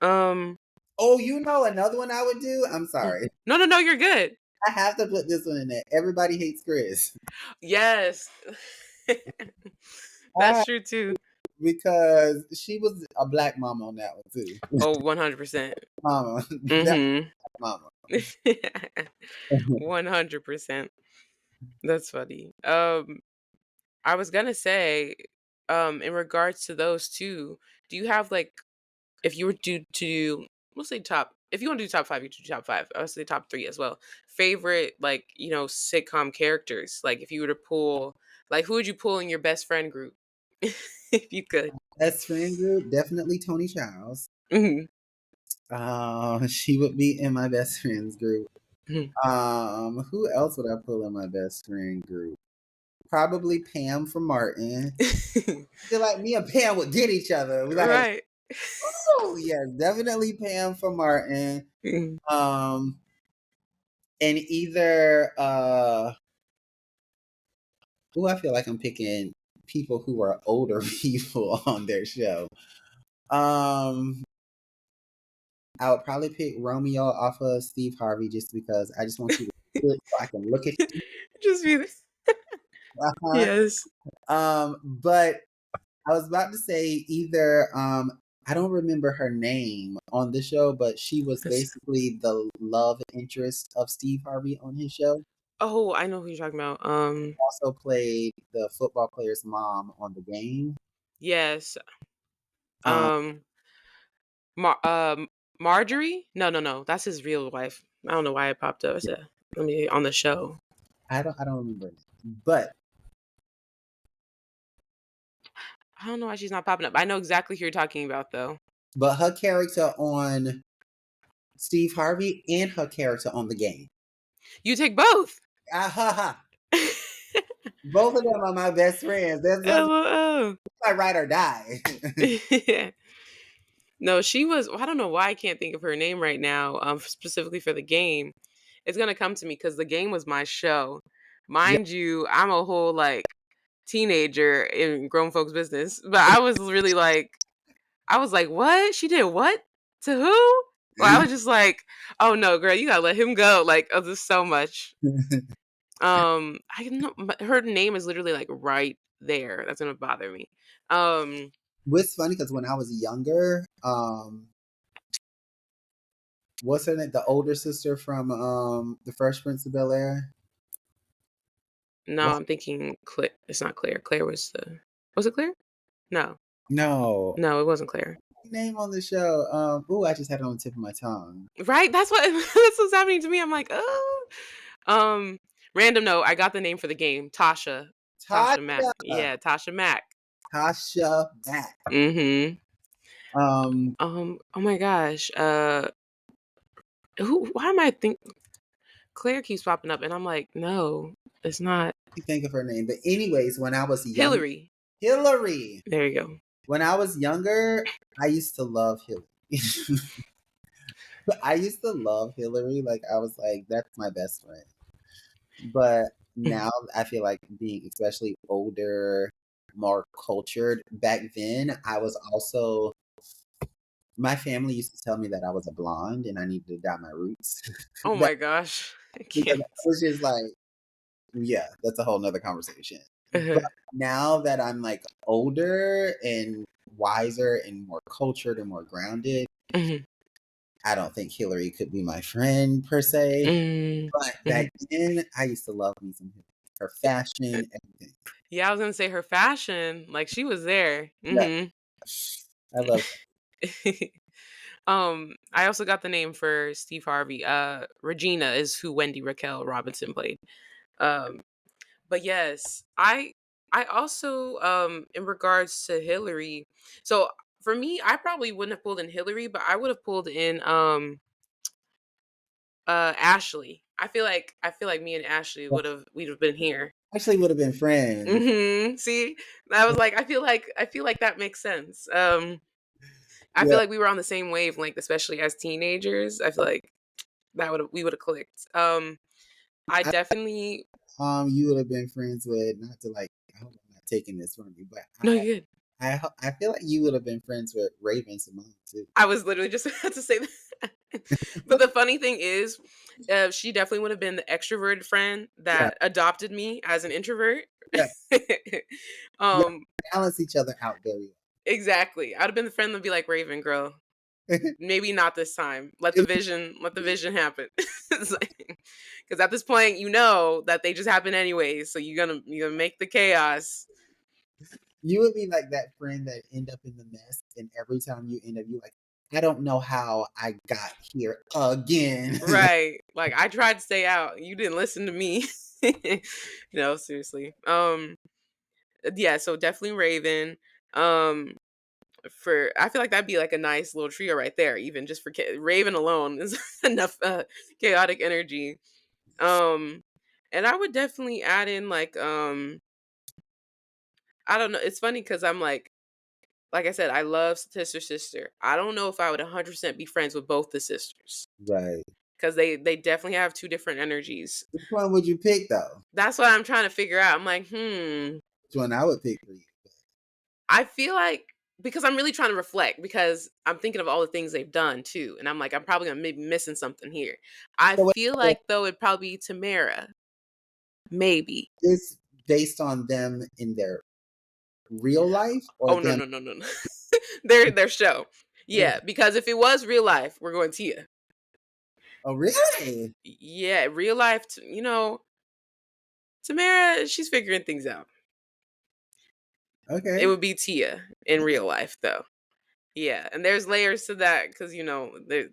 Um, Oh, you know another one I would do? I'm sorry. no, no, no, you're good. I have to put this one in there. Everybody hates Chris. Yes. I That's true too. because she was a black mama on that one too. Oh, 100%. Mama. That Mhm. mama. 100%. That's funny. I was gonna say, in regards to those two, do you have like, if you were to we'll say top, if you want to do top five, you do top five. I would say top three as well. Favorite, like, sitcom characters. Like if you were to pull, like, who would you pull in your best friend group? If you could. Best friend group, definitely Tony Childs. Mhm. She would be in my best friends group. Mhm. Who else would I pull in my best friend group? Probably Pam from Martin. I feel like me and Pam would get each other. We like, Right. oh yes, definitely Pam from Martin. Mhm. Um, and either who I feel like I'm picking people who are older people on their show. Um, I would probably pick Romeo off of Steve Harvey just because I just want you to sit so I can look at you. Just be Uh-huh. yes. But I was about to say either I don't remember her name on the show, but she was That's basically the love interest of Steve Harvey on his show. Oh, I know who you're talking about. Also played the football player's mom on The Game. Yes. Um, Um, Mar Marjorie? No, no, no. That's his real wife. I don't know why it popped up. I said, let me on the show. I don't remember it, but I don't know why she's not popping up. I know exactly who you're talking about though. her character on Steve Harvey and her character on The Game. You take both. Ah, ha, ha. Both of them are my best friends. That's LOL. my ride or die. No, she was. I don't know why I can't think of her name right now. Specifically for the game, it's gonna come to me because the game was my show. Yeah. Mind you, I'm a whole like teenager in grown folks' business, but I was really like, I was like, what? She did what to who? Well, I was just like, oh no, girl, you gotta let him go. Like, oh, there's so much. I know her name is literally like right there. That's gonna bother me. Um, What's funny because when I was younger, what's her name? The older sister from the Fresh Prince of Bel Air. no, What? I'm thinking Claire. It's not Claire. Claire was the. Was it Claire? No, No no, it wasn't Claire. name on the show. Ooh, I just had it on the tip of my tongue. Right? That's what that's what's happening to me. I'm like, oh. Random note. I got the name for the game. Tasha. Tasha Mack. Tasha. Yeah, Tasha Mack. Tasha Mack. Mm-hmm. Um, Oh my gosh. Who? Why am I think? Claire keeps popping up, and I'm like, no, it's not. I can't think of her name, but anyways, when I was young, Hillary. Hillary. There you go. When I was younger, I used to love Hillary. I used to love Hillary. Like I was like, that's my best friend. But now I feel like being especially older, more cultured. Back then, I was also my family used to tell me that I was a blonde and I needed to dye my roots. Oh That my gosh, I because can't. I was just like, yeah, that's a whole nother conversation. But Uh-huh. now that I'm like older and wiser and more cultured and more grounded, Mhm. I don't think Hillary could be my friend per se. Mm, But back mhm. then, I used to love me some Hillary. Her fashion, everything. Yeah, I was gonna say her fashion, like she was there. Yeah, Hmm. I love I also got the name for Steve Harvey. Regina is who Wendy Raquel Robinson played. Um, but yes, I also in regards to Hillary, so for me, I probably wouldn't have pulled in Hillary, but I would have pulled in Ashley. I feel like me and Ashley her. we'd have been here. Actually, would have been friends. See, I was like, I feel like that makes sense. I Yeah, feel like we were on the same wavelength, especially as teenagers. I feel like we would have clicked. I I, definitely you would have been friends with not to like. I hope I'm not taking this from you, but no, you good. I feel like you would have been friends with Raven Simone too. I was literally just about to say that. But the funny thing is, she definitely would have been the extroverted friend Yeah, that adopted me as an introvert. yeah, yeah. um, Balance each other out very exactly. I'd have been the friend that'd be like, Raven, girl, well. maybe not this time. Let the vision happen. Because at this point, you know that they just happen anyways. So you're gonna make the chaos. You would be like that friend that end up in the mess, and every time you end up, you like, I don't know how I got here again. Right. Like I tried to stay out. You didn't listen to me. Seriously. Yeah, so definitely Raven. Um for I feel like that'd be like a nice little trio right there, even just for Raven alone is enough chaotic energy. Um and I would definitely add in like I don't know, it's funny cuz I'm like I said, I love sister. I don't know if I would 100% be friends with both the sisters Right. cuz they definitely have two different energies. Which one would you pick though? That's what I'm trying to figure out. I'm like, Which one I would pick for you? I feel like because I'm really trying to reflect because I'm thinking of all the things they've done too, and I'm like, I'm probably gonna be missing something here. I So feel like though it'd probably be Tamara, maybe. it's based on them in their real life or Oh no them. no no no no. their show. Yeah, because if it was real life, we're going Tia. Oh, really? Yeah, real life, Tamara, she's figuring things out. It Okay. would be Tia in real life, though. Yeah, and there's layers to that because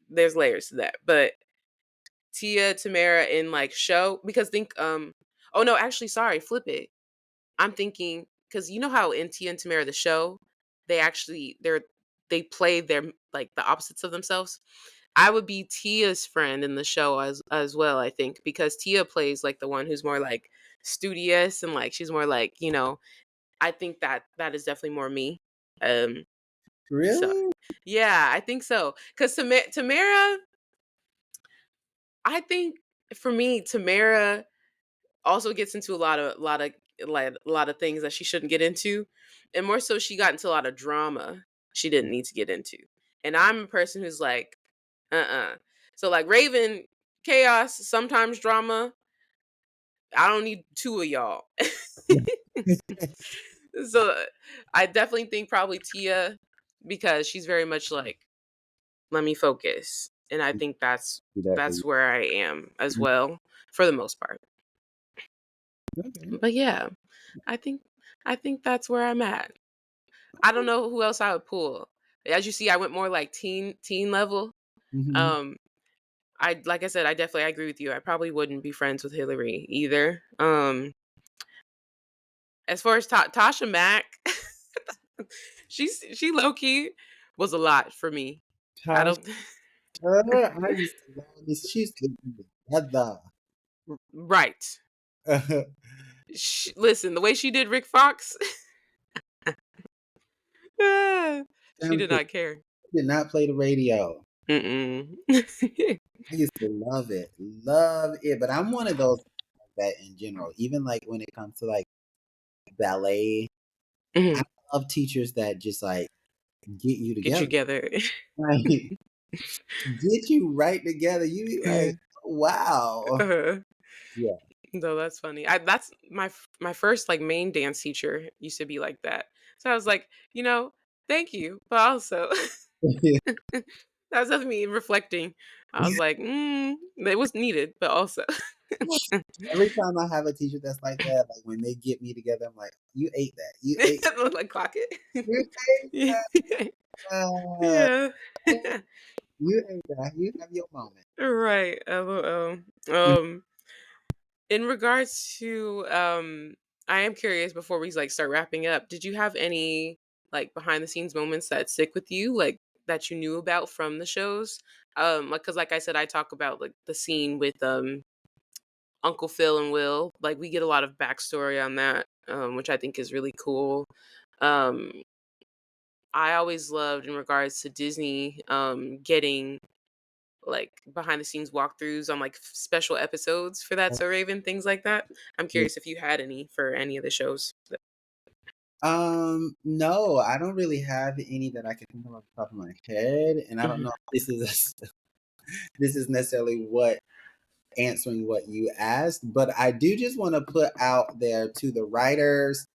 there's layers to that. But Tia, Tamara in like show because think oh no, actually sorry, flip it. I'm thinking because you know how in Tia and Tamara the show, they play their like the opposites of themselves. I would be Tia's friend in the show as well, I think, because Tia plays like the one who's more like studious and like she's more like, I think that is definitely more me. Um so Really? yeah, I think so. Cause Tamara, I think for me, Tamara also gets into a lot of things that she shouldn't get into, and more so, she got into a lot of drama she didn't need to get into. And I'm a person who's like, So like Raven, chaos, sometimes drama. I don't need two of y'all. So I definitely think probably Tia because she's very much like, let me focus, and I think that's Do that for you. that's where I am as well for the most part. Okay. But yeah, I think I think that's where I'm at. I don't know who else I would pull. As you see, I went more like teen level. Hmm. Um, I like I said, I agree with you. I probably wouldn't be friends with Hillary either. As far as Tasha Mack, she low key was a lot for me. I Tasha, don't I used to love this. She used to get me together. right. Listen, the way she did Rick Fox, she Damn did kid not care. did not play the radio. Mm-mm. I used to love it. But I'm one of those that in general, even like when it comes to like ballet, I Mhm. love teachers that just like get you Get you together. together. Like get you right together. You be like, wow. Uh, Yeah. no, that's funny. That's my first like main dance teacher used to be like that. So I was like, thank you, but also that was just me reflecting. I was like, it was needed, but also Every time I have a teacher that's like that, like when they get me together, I'm like, you ate that. You ate like clock it. you ate Yeah. that. Yeah. You ate that. You have your moment. Right. In regards to I am curious before we like start wrapping up, did you have any like behind the scenes moments that stick with you, like that you knew about from the shows? Like cuz like I said I talk about like the scene with Uncle Phil and Will. Like we get a lot of backstory on that, which I think is really cool. Um I always loved in regards to Disney getting like behind the scenes walkthroughs on like special episodes for That So Raven, things like that. I'm curious if you had any for any of the shows. No, I don't really have any that I can think of off the top of my head, and I don't Mhm. know if this is necessarily what answering what you asked, but I do just want to put out there to the writers,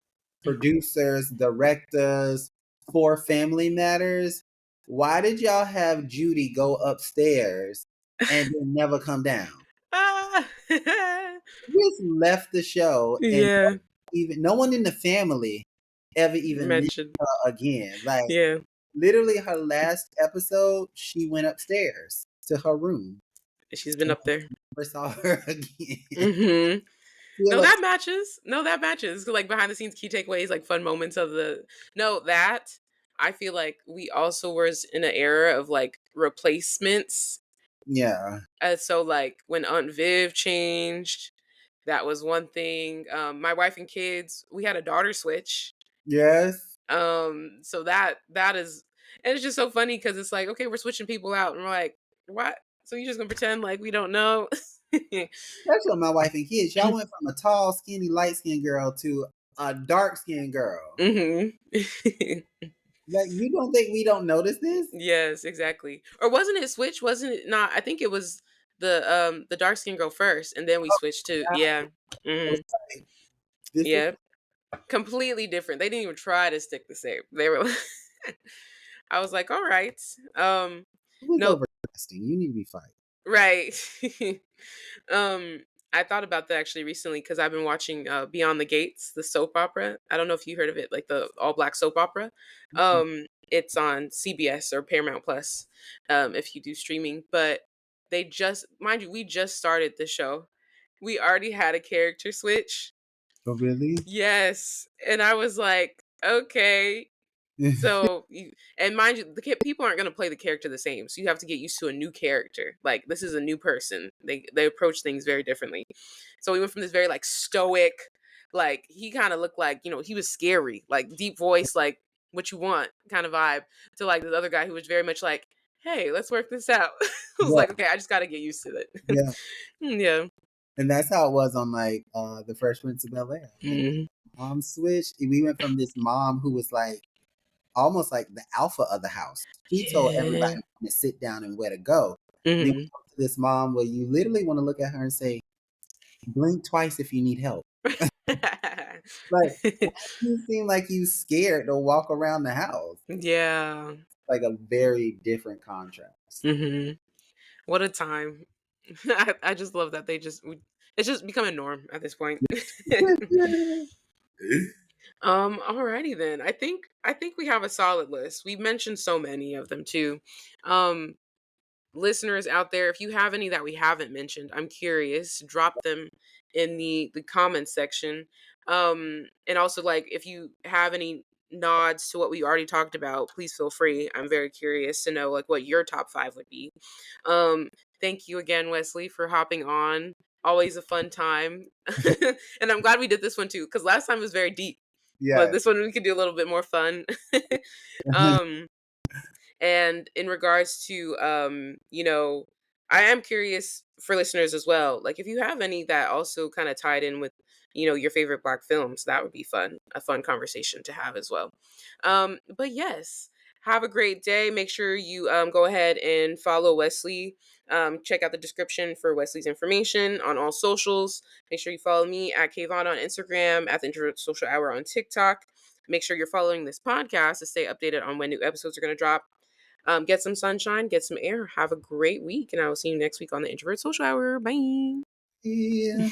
producers, directors for Family Matters. Why did y'all have Judy go upstairs and then never come down? Ah, Just left the show and yeah, even no one in the family ever even mentioned mentioned. her again. Like Yeah, literally her last episode, she went upstairs to her room she's been and up there. never saw her again. Hmm. Still No, up. that matches. No, that matches. Like behind the scenes key takeaways, like fun moments of the. No, that I feel like we also was in an era of like replacements. Yeah. So like when Aunt Viv changed, that was one thing. My wife and kids, we had a daughter switch. Yes. So that is, and it's just so funny because it's like, okay, we're switching people out, and we're like, what? So you just gonna pretend like we don't know? That's what my wife and kids. Y'all went from a tall, skinny, light skinned girl to a dark skinned girl. Hmm. Like you don't think we don't notice this? Yes, exactly. Or wasn't it switch? Wasn't it not? I think it was the dark skinned girl first, and then we switched to yeah. I Hmm. was like, this is Yeah, completely different. They didn't even try to stick the same. They were I was like, all right. Who's No, overcasting? You need to be fired. right. um, I thought about that actually recently because I've been watching Beyond the Gates, the soap opera. I don't know if you heard of it, like the all black soap opera. Mm-mm. It's on CBS or Paramount Plus, if you do streaming. But they just, mind you, we just started the show. We already had a character switch. Oh, really? Yes, and I was like, okay. So, and mind you, people aren't going to play the character the same. So you have to get used to a new character. Like this is a new person. They approach things very differently. So we went from this very like stoic, like he kind of looked like, he was scary, like deep voice, like what you want kind of vibe, to like this other guy who was very much like, hey, let's work this out. I was Yeah, like, okay, I just got to get used to it. yeah. Yeah. And that's how it was on like the Fresh Prince of Bel Air. Like Hmm. mom switched. We went from this mom who was like almost like the alpha of the house. She told everybody Yeah. to sit down and where to go. Then we Hmm. come to this mom where you literally want to look at her and say, blink twice if you need help. Like, why do you seem like you scared to walk around the house? Yeah. Like a very different contrast. Hmm. What a time. I just love that it's just become a norm at this point. Alrighty then. I think we have a solid list. We mentioned so many of them too. Um, Listeners out there, if you have any that we haven't mentioned, I'm curious. Drop them in the comments section. And also like if you have any nods to what we already talked about, please feel free. I'm very curious to know like what your top 5 would be. Thank you again, Wesley, for hopping on. Always a fun time. And I'm glad we did this one too, because last time was very deep. But Yeah. this one we could do a little bit more fun. um and in regards to, I am curious for listeners as well. Like, if you have any that also kind of tied in with, your favorite Black films, that would be fun. A fun conversation to have as well. But yes, have a great day. Make sure you go ahead and follow Wesley. Check out the description for Wesley's information on all socials. Make sure you follow me at KaVonna on Instagram, at the Introvert Social Hour on TikTok. Make sure you're following this podcast to stay updated on when new episodes are going to drop. Get some sunshine, get some air. Have a great week, and I will see you next week on the Introvert Social Hour. Bye. Yeah.